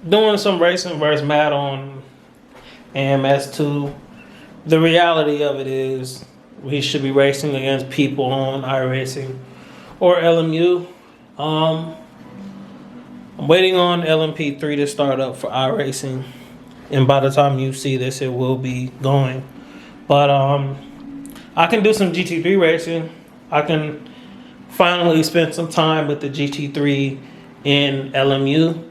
doing some racing versus Matt on AMS2. The reality of it is we should be racing against people on iRacing or LMU. Um, I'm waiting on LMP3 to start up for iRacing, and by the time you see this, it will be going. But I can do some GT3 racing. I can finally spend some time with the GT3 in LMU.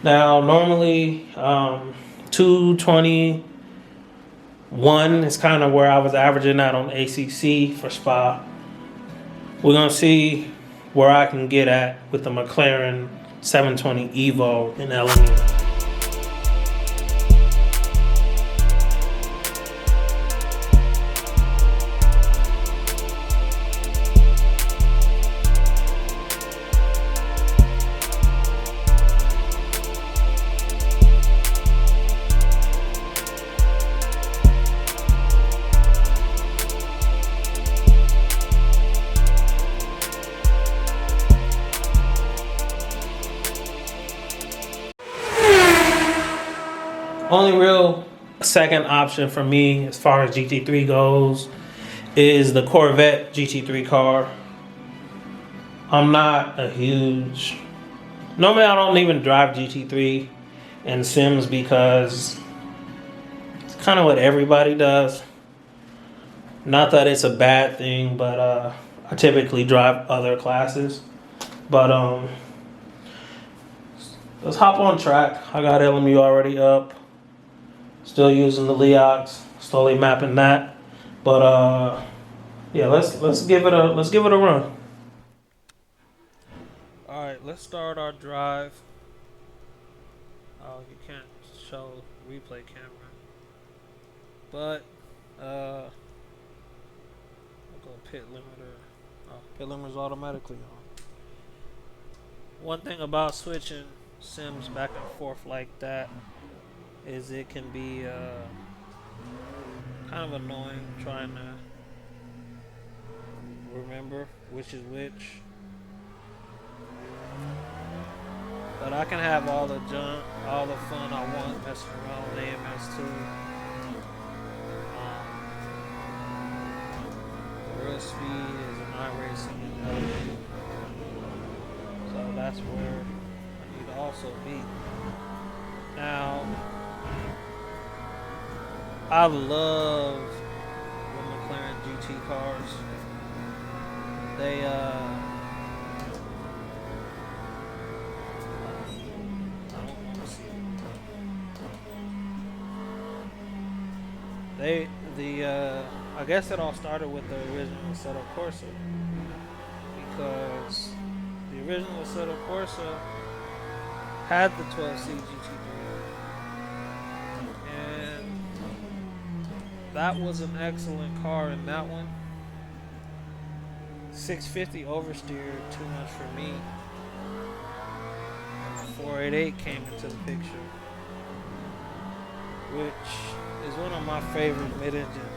Now, normally, 221 is kind of where I was averaging out on ACC for Spa. We're going to see where I can get at with the McLaren 720 Evo in LMU. Only real second option for me as far as GT3 goes is the Corvette GT3 car. I'm not a huge... Normally I don't even drive GT3 in Sims because it's kind of what everybody does. Not that it's a bad thing, but I typically drive other classes. But let's hop on track. I got LMU already up. Still using the Leox, slowly mapping that, but yeah, let's give it a run. All right, let's start our drive. Oh, you can't show replay camera, but I'll go pit limiter. Oh, pit limiter's automatically on. One thing about switching sims back and forth like that is it can be kind of annoying trying to remember which is which. But I can have all the fun I want messing around with AMS2. Real speed is an iRacing and LMU. So that's where I need to also be. Now, I love the McLaren GT cars. They I guess it all started with the original Assetto Corsa, because the original Assetto Corsa had the 12C GT3, and that was an excellent car in that one. 650 oversteered too much for me. 488 came into the picture, which is one of my favorite mid-engine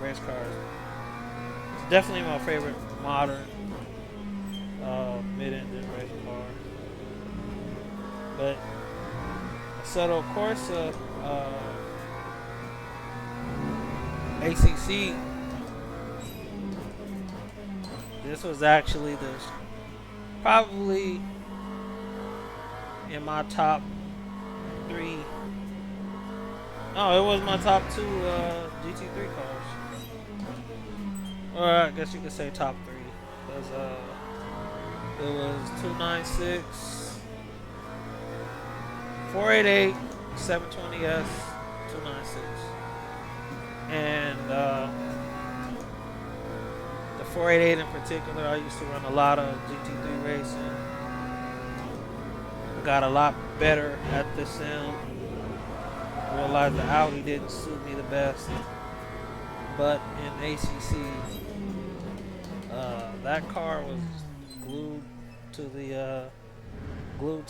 race cars. It's definitely my favorite modern mid-engine race car. But Assetto Corsa ACC, this was actually probably in my top 3. No, it was my top 2 GT3 cars. Or I guess you could say top 3. Because it was 296, 488, 720S, 296. And the 488 in particular, I used to run a lot of GT3 racing. Got a lot better at the sim. Realized the Audi didn't suit me the best. But in ACC, that car was glued to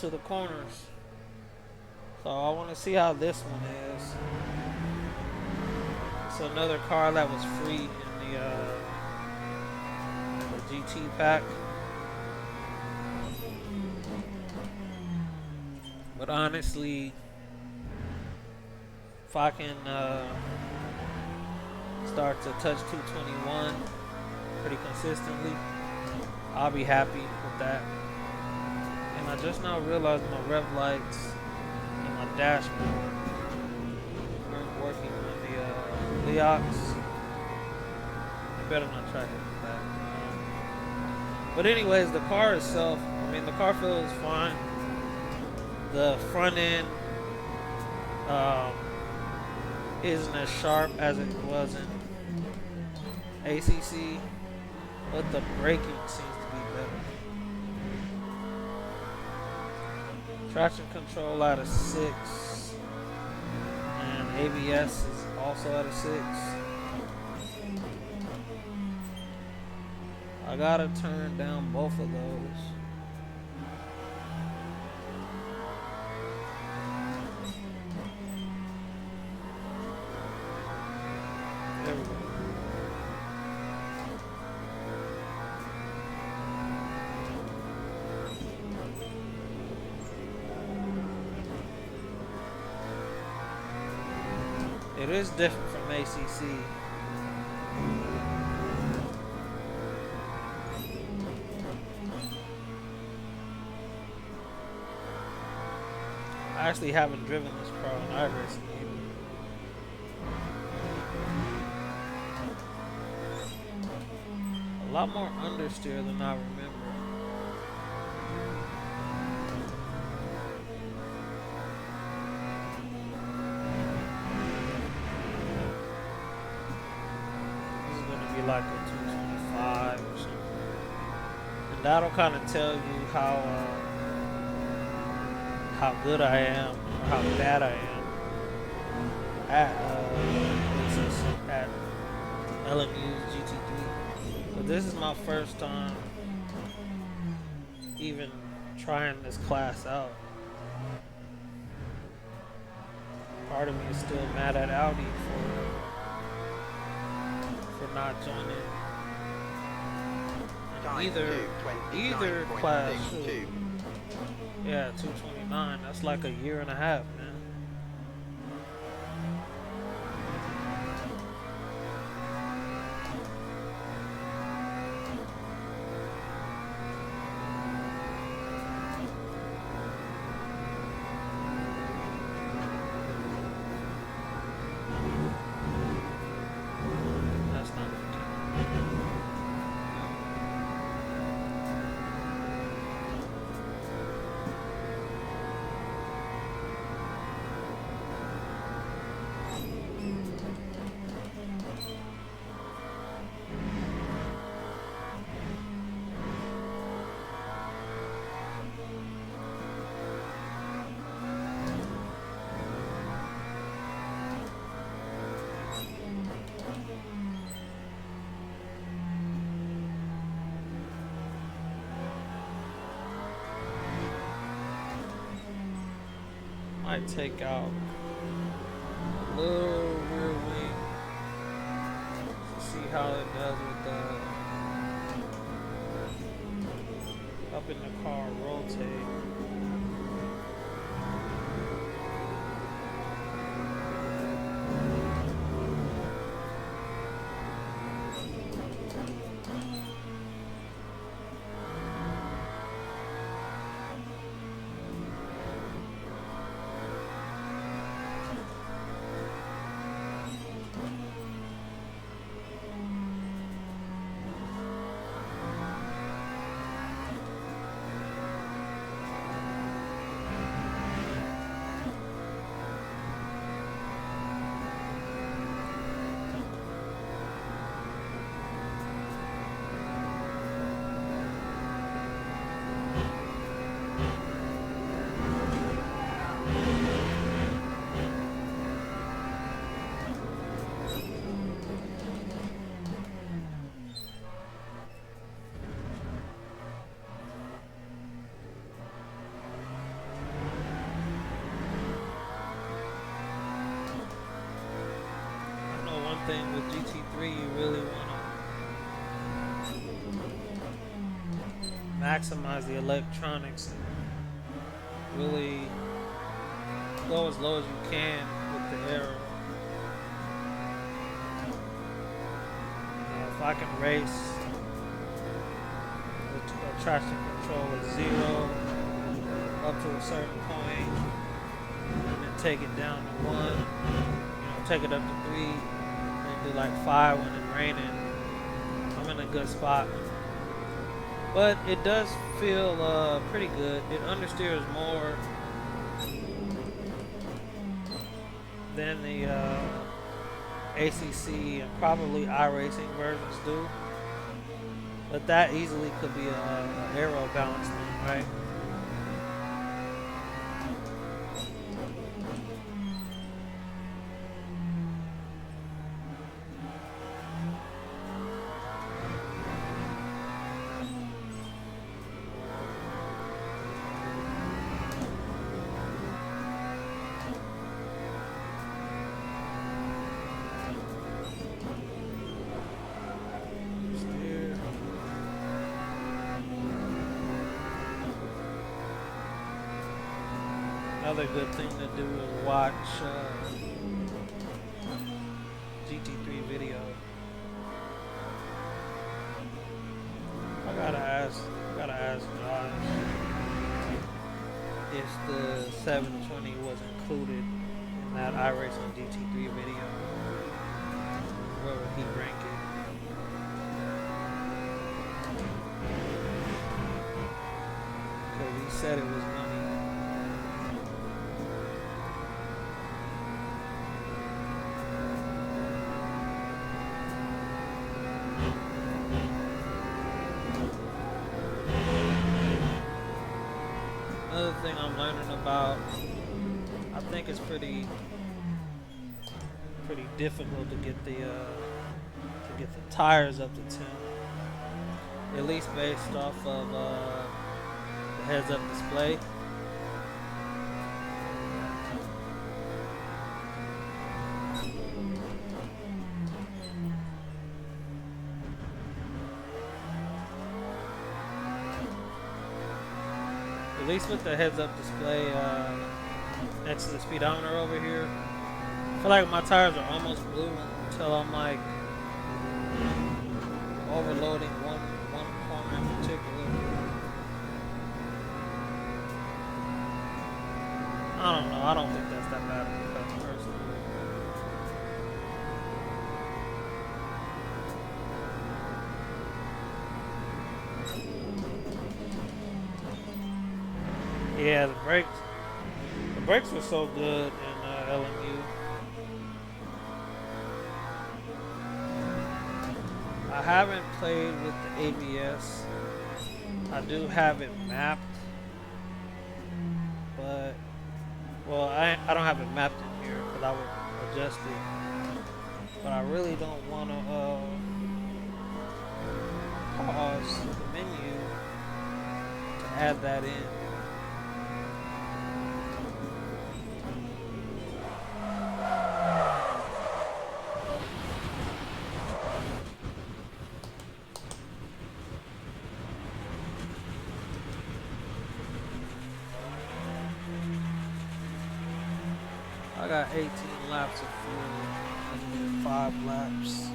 the corners. So I want to see how this one is. It's another car that was free in the GT pack. But honestly, if I can start to touch 221 pretty consistently, I'll be happy with that. And I just now realized my rev lights and my dashboard aren't working on the Leox. I better not try to hit that. But anyways, the car itself, I mean, the car feels fine. The front end isn't as sharp as it was in ACC, but the braking seems to be better. Traction control at a 6, and ABS is also at a 6. I gotta turn down both of those. There we go. It is different from ACC. I actually haven't driven this car in iRacing either. A lot more understeer than I remember. Like a 225 or something, and that'll kind of tell you how good I am or how bad I am at LMU's GT3. But this is my first time even trying this class out. Part of me is still mad at Audi for not joining either class. Yeah, 229. That's like a year and a half, man. Might take out a little rear wing to see how it does with up in the car rotate. Thing with GT3, you really want to maximize the electronics and really go as low as you can with the arrow. If I can race with traction control at 0 up to a certain point, and then take it down to 1, take it up to 3, and do like 5 when it's raining, I'm in a good spot. But it does feel pretty good. It understeers more than the ACC and probably iRacing versions do. But that easily could be a aero balance thing, right? Another good thing to do is watch GT3 video. I gotta ask Josh if the 720 was included in that iRacing GT3 video. Where would he rank it? Because he said it was money. Another thing I'm learning about, I think it's pretty difficult to get the tires up to 10, at least based off of the heads-up display. At least with the heads-up display next to the speedometer over here, I feel like my tires are almost blue until I'm like overloading one corner in particular. I don't know. I don't think that's that bad of a cut, personally. Yeah, the brakes were so good in LMU. I haven't played with the ABS. I do have it mapped, but I don't have it mapped in here because I would adjust it. But I really don't want to pause the menu to add that in. I got 18 laps of fuel. I need 5 laps.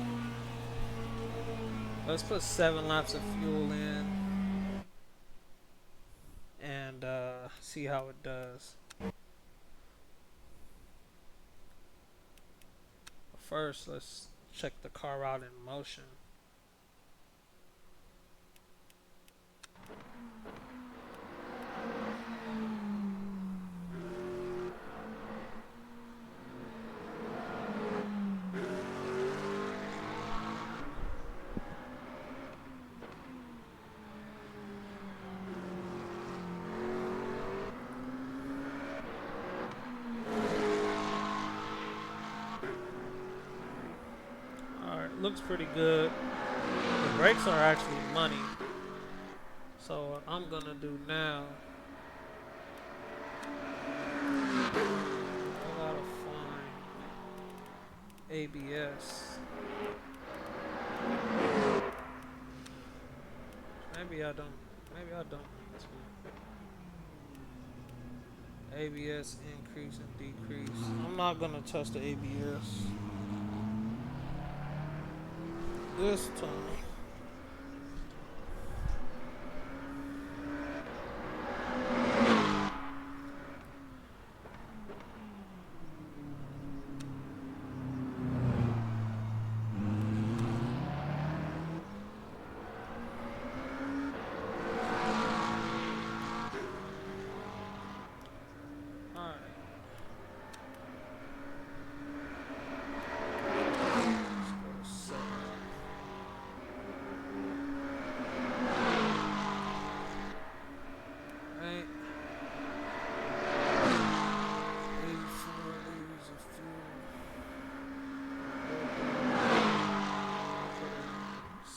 Let's put 7 laps of fuel in and see how it does. First, let's check the car out in motion. Looks pretty good. The brakes are actually money. So what I'm gonna do now, I gotta find ABS. Maybe I don't need this one. ABS increase and decrease. I'm not gonna touch the ABS this time.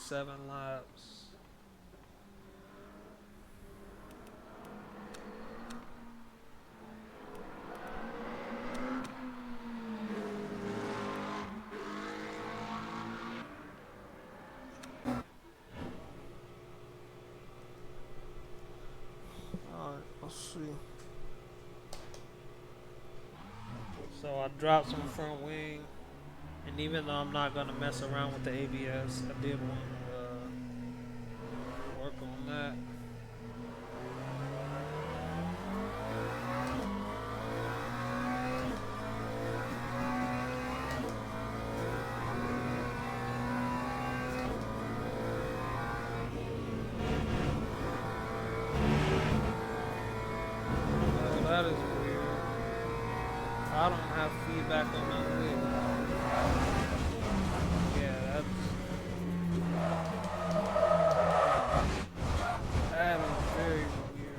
Seven laps. Alright, let's see. So I dropped some front wing, and even though I'm not gonna mess around with the ABS, I did want to work on that. That is weird. I don't have feedback on my wheel. Yeah, that is very weird.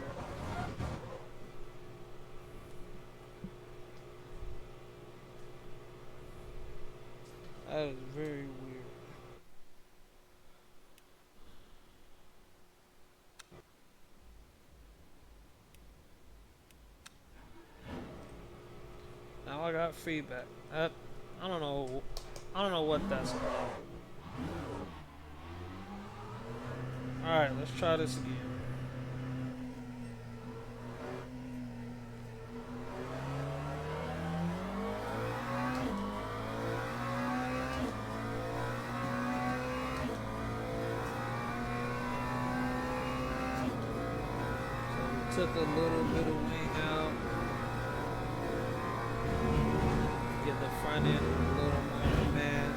That is very weird. Now I got feedback. I don't know. I don't know what that's about. All right, let's try this again. So we took a little bit of wing out. Get the front end a little more demand.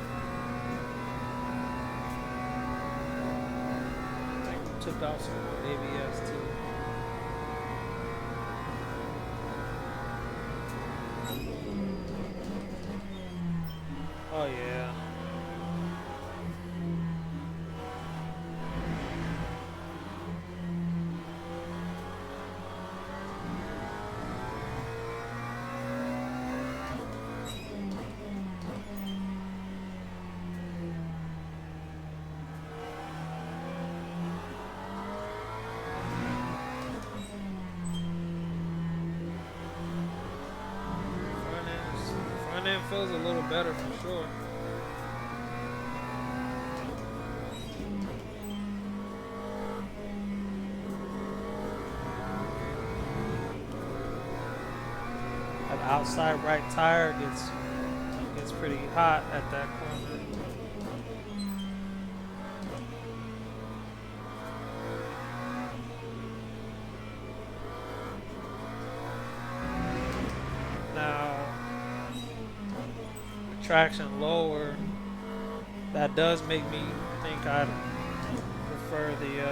I think we took out some more ABS too. Oh yeah. Front end feels a little better for sure. That outside right tire gets pretty hot at that corner. Now traction lower, that does make me think I'd prefer the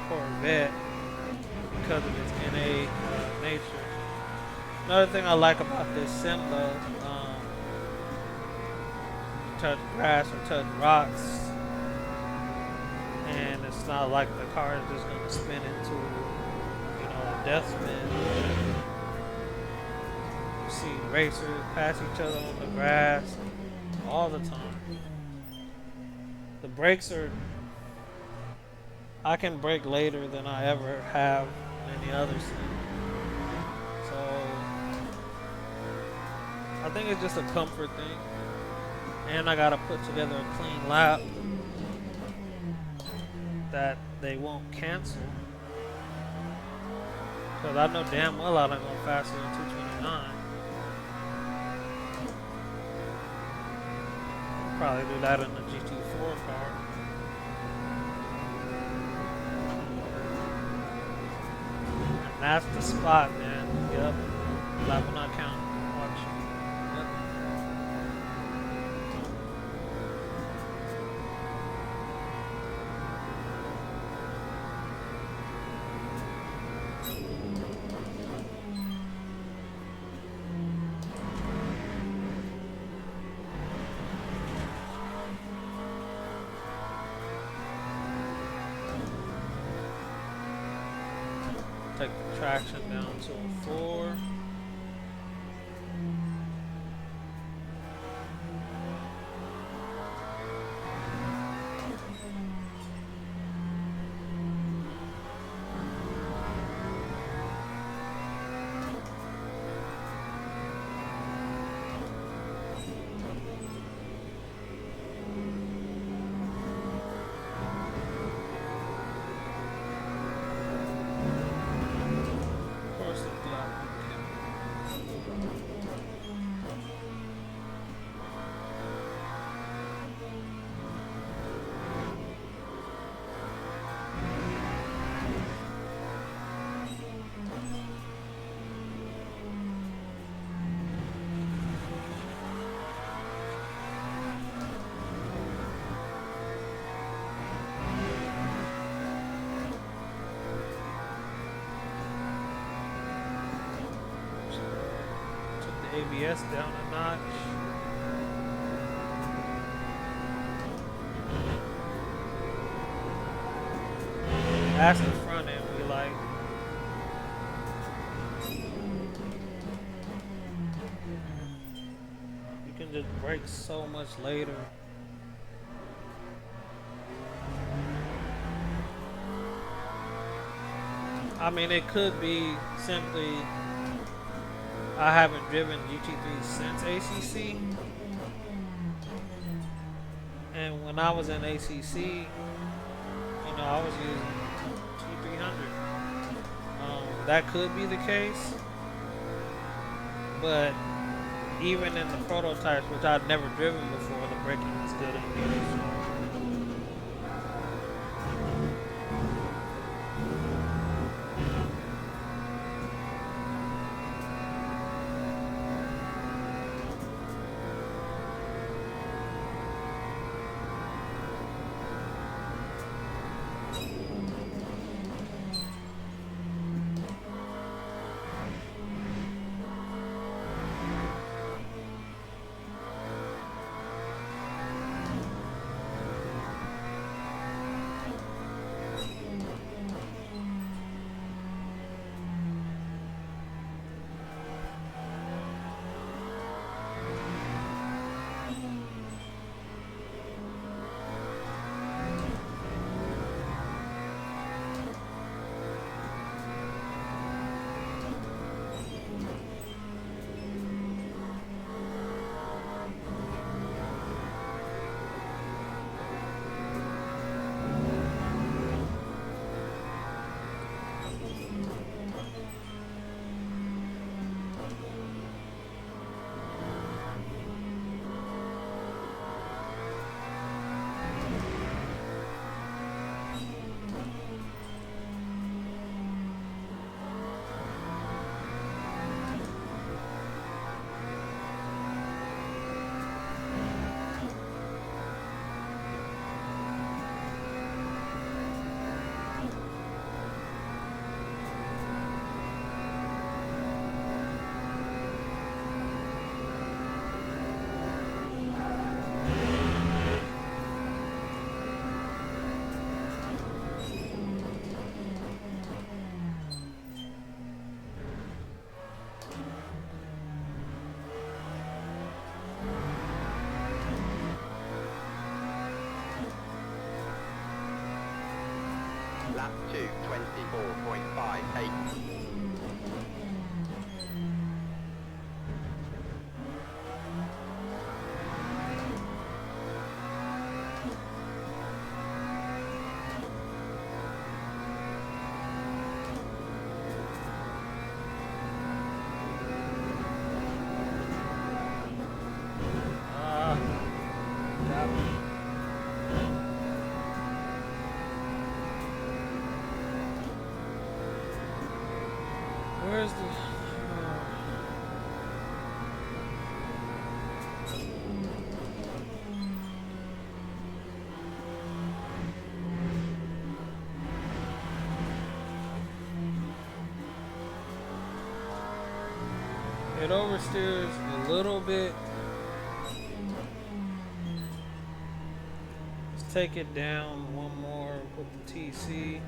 Corvette because of its NA nature. Another thing I like about this sim though, you touch grass or touch rocks, and it's not like the car is just gonna spin into, a death spin. You see racers pass each other on the grass all the time. The brakes I can brake later than I ever have in any other sim. So I think it's just a comfort thing. And I gotta put together a clean lap that they won't cancel. Because I know damn well I don't go faster than 229. Probably do that in the GT4 car. And that's the spot, man. Yep. That will not count. Watch. Yep. Take the traction down to a 4. ABS down a notch. That's the front end we like. You can just brake so much later. I mean, it could be simply I haven't driven GT3 since ACC, and when I was in ACC, you know, I was using T300. That could be the case, but even in the prototypes, which I'd never driven before, the braking was good in these. Lap 2, 24.58. It oversteers a little bit. Let's take it down one more with the TC.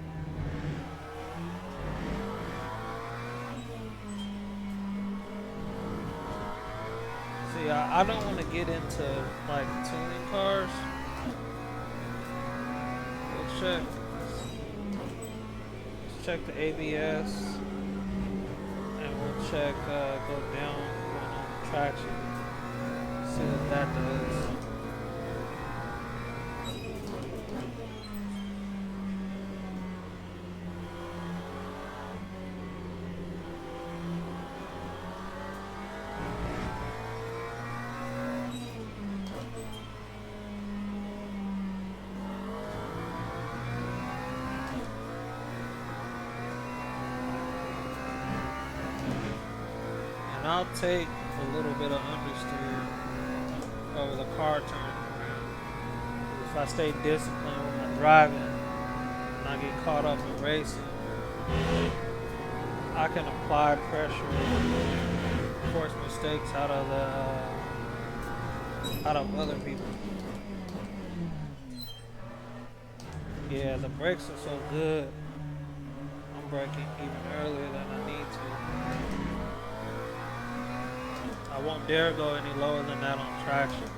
See, I don't want to get into like tuning cars. Let's check the ABS, and we'll check go down one on the traction. See what that does. And I'll take a little bit of understeer over the car turning around. If I stay disciplined with my driving and I get caught up in racing, I can apply pressure and force mistakes out of other people. Yeah, the brakes are so good. I'm braking even earlier than I need to. I won't dare go any lower than that on traction.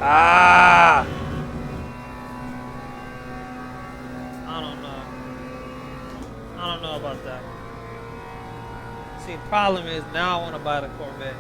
Ah! I don't know about that. See, the problem is now I want to buy the Corvette.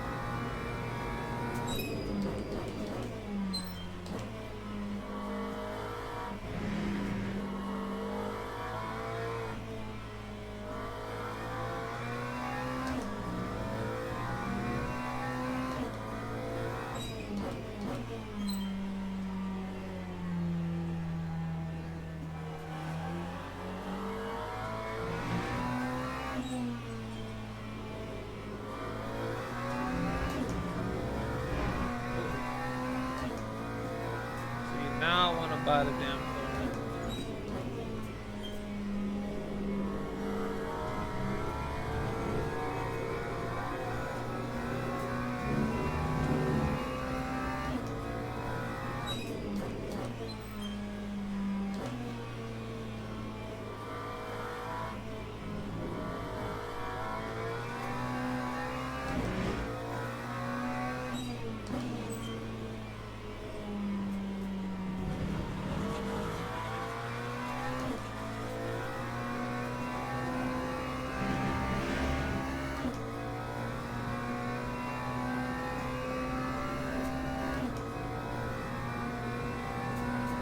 Now I want to buy the damn Corvette.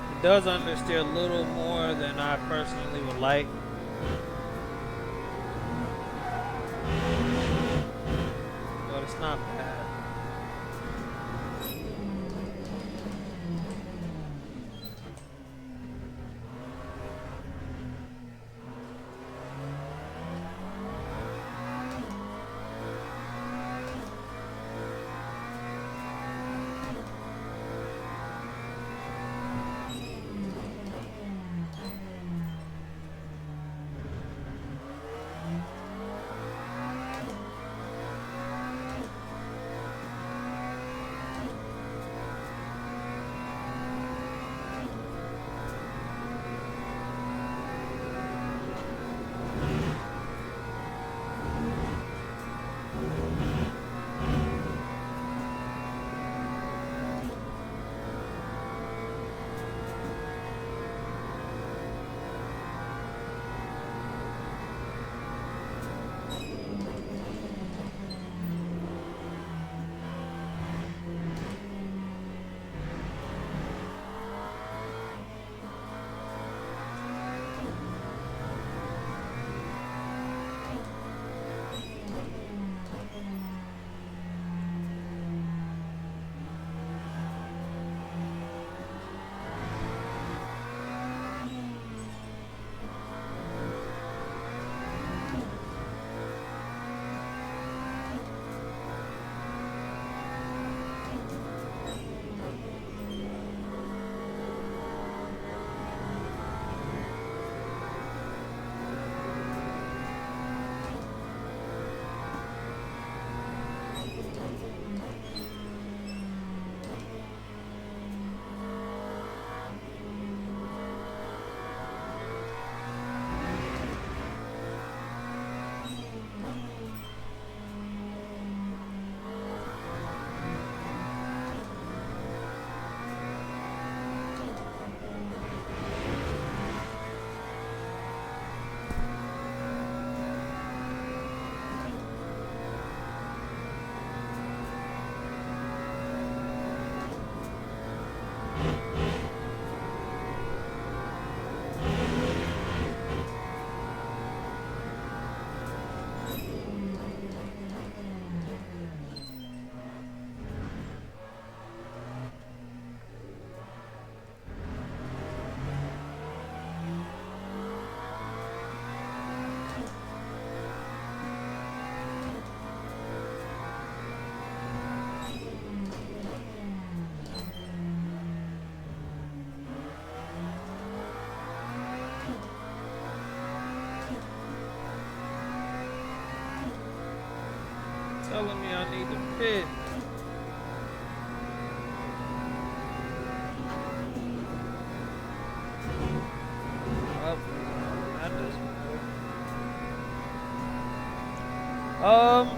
It does understeer a little more than I personally would like. But it's not bad. telling me I need to pit. Up. That doesn't work.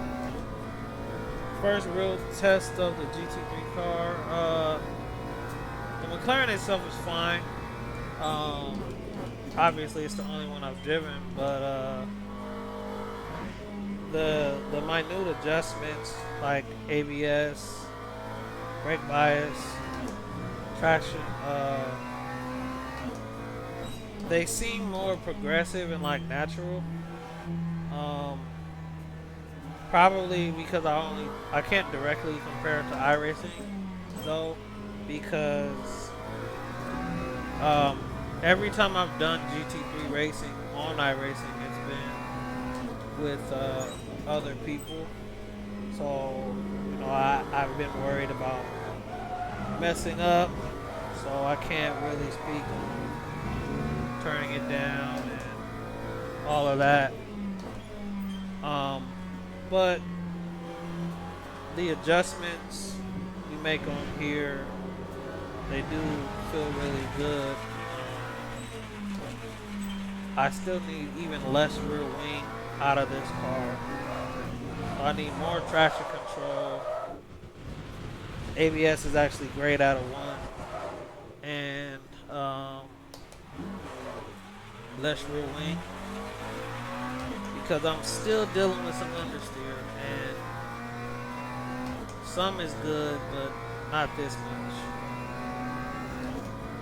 First real test of the GT3 car. The McLaren itself is fine. Obviously it's the only one I've driven, but the minute adjustments like ABS, brake bias, traction, they seem more progressive and like natural. Probably because I can't directly compare it to iRacing though, because every time I've done GT3 racing on iRacing, it's been with other people. So I've been worried about messing up, so I can't really speak on turning it down and all of that. But the adjustments we make on here, they do feel really good. I still need even less rear wing out of this car. I need more traction control. ABS is actually great out of 1, and less rear wing, because I'm still dealing with some understeer, and some is good, but not this much.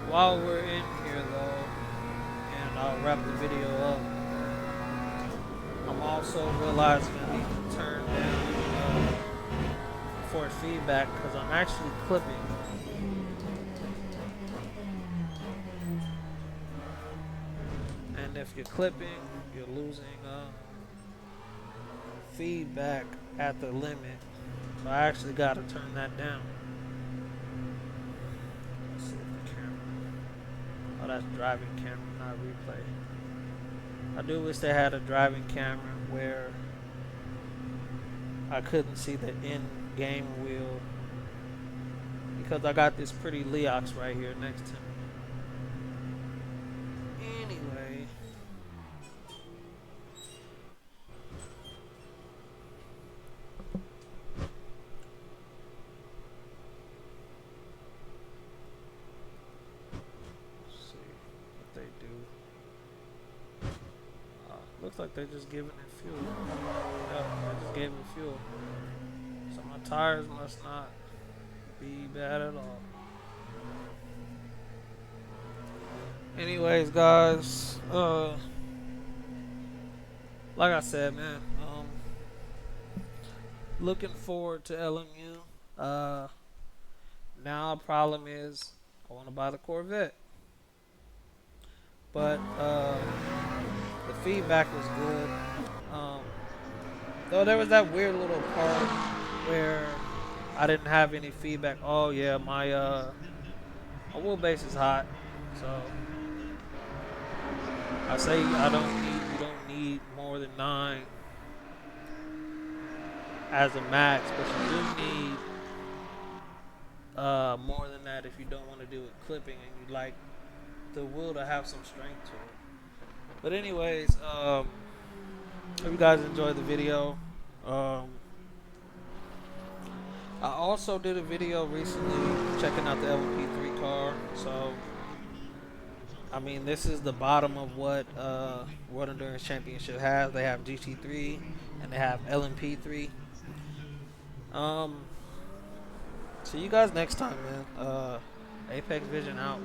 While we're in here though, and I'll wrap the video up, I'm also realizing I need to turn down for feedback, because I'm actually clipping. And if you're clipping, you're losing feedback at the limit. So I actually got to turn that down. Let's see if the camera. Oh, that's driving camera, not replay. I do wish they had a driving camera where I couldn't see the in-game wheel, because I got this pretty Leox right here next to me. Anyway. Let's see what they do. Looks like they're just giving it fuel. Yep, they just gave it fuel. So my tires must not be bad at all. Anyways, guys, like I said, man, looking forward to LMU. Now the problem is I want to buy the Corvette, but the feedback was good. Though there was that weird little part where I didn't have any feedback. Oh yeah, my wheelbase is hot, so I say you don't need more than 9 as a max, but you do need more than that if you don't want to do it clipping and you like the wheel to have some strength to it. But anyways, hope you guys enjoyed the video. I also did a video recently checking out the LMP3 car. So, I mean, this is the bottom of what World Endurance Championship has. They have GT3 and they have LMP3. See you guys next time, man. Apex Vision out.